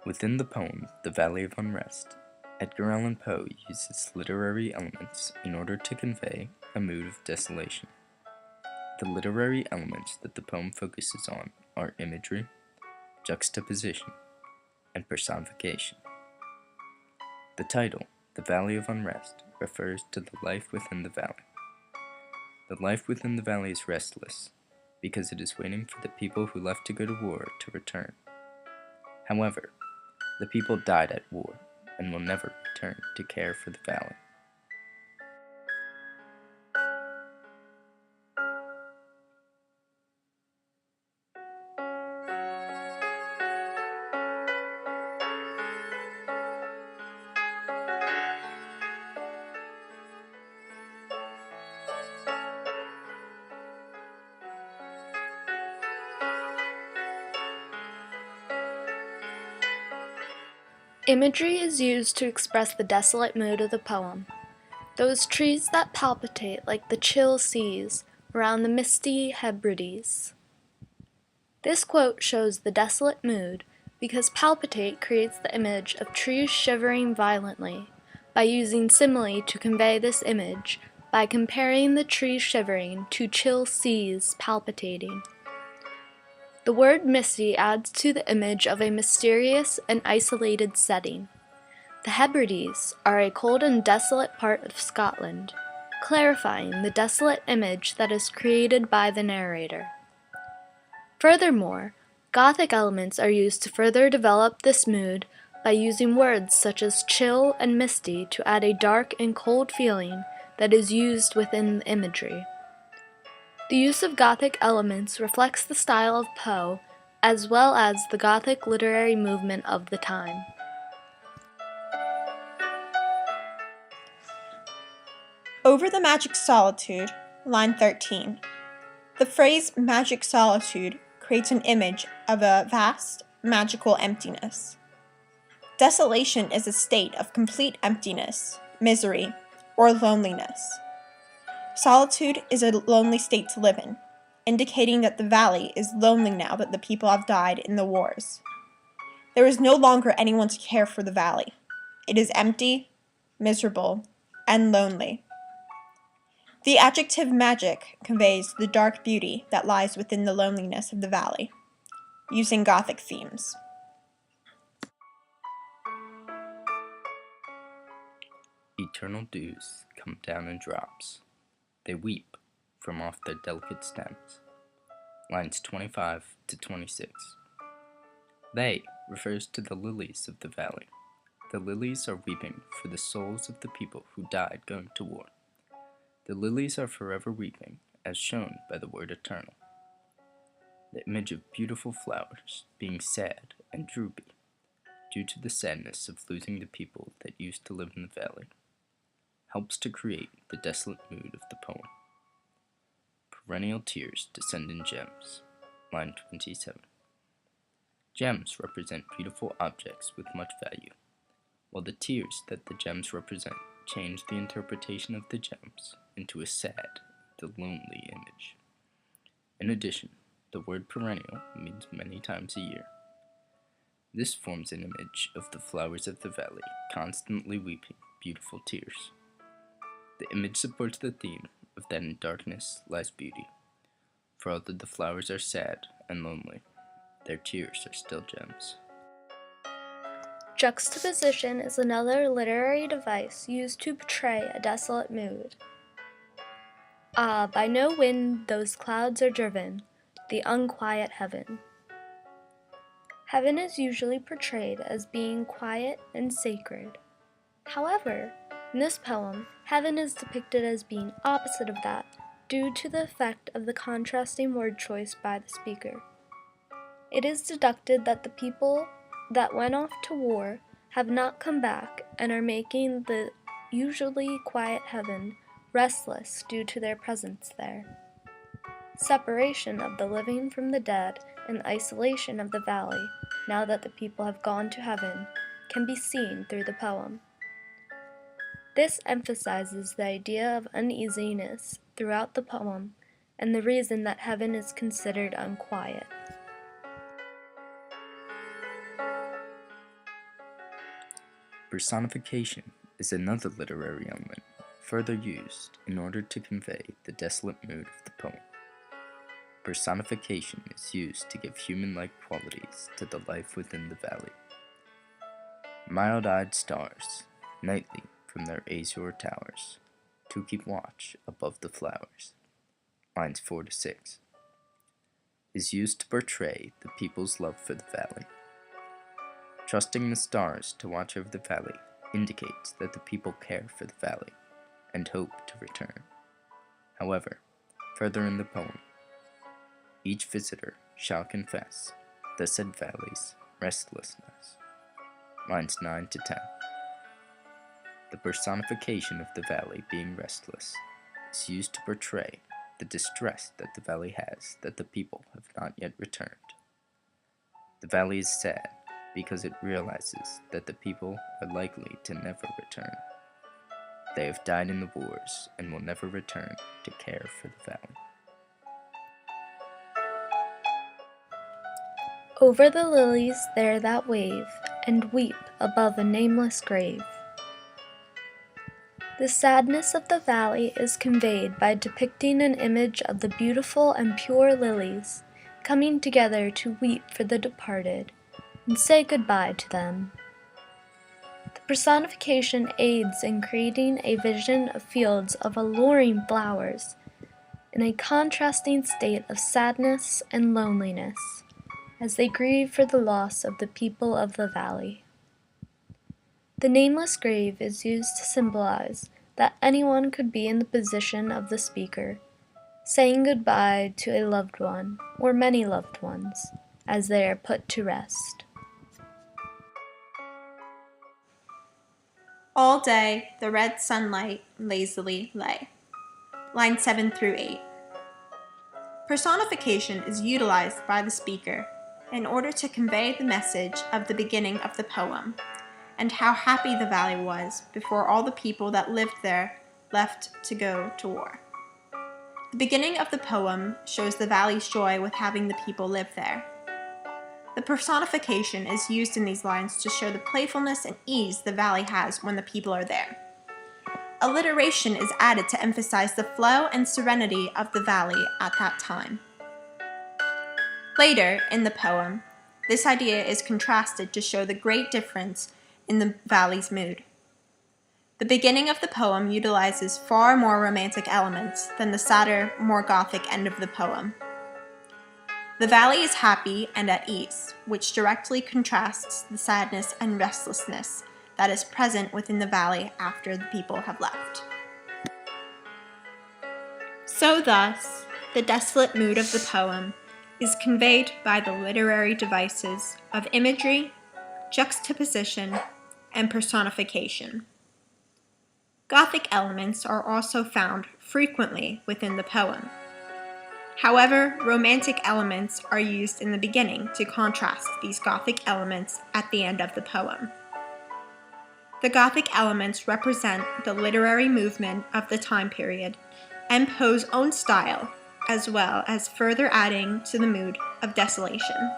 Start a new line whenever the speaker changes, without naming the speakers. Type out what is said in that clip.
Within the poem, The Valley of Unrest, Edgar Allan Poe uses literary elements in order to convey a mood of desolation. The literary elements that the poem focuses on are imagery, juxtaposition, and personification. The title, The Valley of Unrest, refers to the life within the valley. The life within the valley is restless, because it is waiting for the people who left to go to war to return. However, the people died at war and will never return to care for the valley.
Imagery is used to express the desolate mood of the poem. Those trees that palpitate like the chill seas around the misty Hebrides. This quote shows the desolate mood because palpitate creates the image of trees shivering violently by using simile to convey this image by comparing the trees shivering to chill seas palpitating. The word misty adds to the image of a mysterious and isolated setting. The Hebrides are a cold and desolate part of Scotland, clarifying the desolate image that is created by the narrator. Furthermore, Gothic elements are used to further develop this mood by using words such as chill and misty to add a dark and cold feeling that is used within the imagery. The use of Gothic elements reflects the style of Poe, as well as the Gothic literary movement of the time.
Over the magic solitude, line 13. The phrase magic solitude creates an image of a vast, magical emptiness. Desolation is a state of complete emptiness, misery, or loneliness. Solitude is a lonely state to live in, indicating that the valley is lonely now that the people have died in the wars. There is no longer anyone to care for the valley. It is empty, miserable, and lonely. The adjective magic conveys the dark beauty that lies within the loneliness of the valley, using Gothic themes.
Eternal dews come down in drops. They weep from off their delicate stems. Lines 25 to 26. They refers to the lilies of the valley. The lilies are weeping for the souls of the people who died going to war. The lilies are forever weeping, as shown by the word eternal. The image of beautiful flowers being sad and droopy, due to the sadness of losing the people that used to live in the valley, helps to create the desolate mood of the poem. Perennial tears descend in gems. Line 27. Gems represent beautiful objects with much value, while the tears that the gems represent change the interpretation of the gems into a sad, the lonely image. In addition, the word perennial means many times a year. This forms an image of the flowers of the valley constantly weeping beautiful tears. The image supports the theme of that in darkness lies beauty. For although the flowers are sad and lonely, their tears are still gems.
Juxtaposition is another literary device used to portray a desolate mood. Ah, by no wind those clouds are driven, the unquiet heaven. Heaven is usually portrayed as being quiet and sacred. However, in this poem, heaven is depicted as being opposite of that due to the effect of the contrasting word choice by the speaker. It is deducted that the people that went off to war have not come back and are making the usually quiet heaven restless due to their presence there. Separation of the living from the dead and isolation of the valley, now that the people have gone to heaven, can be seen through the poem. This emphasizes the idea of uneasiness throughout the poem and the reason that heaven is considered unquiet.
Personification is another literary element further used in order to convey the desolate mood of the poem. Personification is used to give human-like qualities to the life within the valley. Mild-eyed stars, nightly from their azure towers, to keep watch above the flowers, lines 4 to 6, is used to portray the people's love for the valley. Trusting the stars to watch over the valley indicates that the people care for the valley and hope to return. However, further in the poem, each visitor shall confess the said valley's restlessness, lines 9 to 10. The personification of the valley being restless is used to portray the distress that the valley has that the people have not yet returned. The valley is sad because it realizes that the people are likely to never return. They have died in the wars and will never return to care for the valley.
Over the lilies there that wave, and weep above a nameless grave. The sadness of the valley is conveyed by depicting an image of the beautiful and pure lilies coming together to weep for the departed and say goodbye to them. The personification aids in creating a vision of fields of alluring flowers in a contrasting state of sadness and loneliness as they grieve for the loss of the people of the valley. The nameless grave is used to symbolize that anyone could be in the position of the speaker, saying goodbye to a loved one or many loved ones as they are put to rest.
All day the red sunlight lazily lay. Lines 7 through 8. Personification is utilized by the speaker in order to convey the message of the beginning of the poem and how happy the valley was before all the people that lived there left to go to war. The beginning of the poem shows the valley's joy with having the people live there. The personification is used in these lines to show the playfulness and ease the valley has when the people are there. Alliteration is added to emphasize the flow and serenity of the valley at that time. Later in the poem, this idea is contrasted to show the great difference in the valley's mood. The beginning of the poem utilizes far more romantic elements than the sadder, more gothic end of the poem. The valley is happy and at ease, which directly contrasts the sadness and restlessness that is present within the valley after the people have left. So thus, the desolate mood of the poem is conveyed by the literary devices of imagery, juxtaposition, and personification. Gothic elements are also found frequently within the poem. However, romantic elements are used in the beginning to contrast these Gothic elements at the end of the poem. The Gothic elements represent the literary movement of the time period and Poe's own style, as well as further adding to the mood of desolation.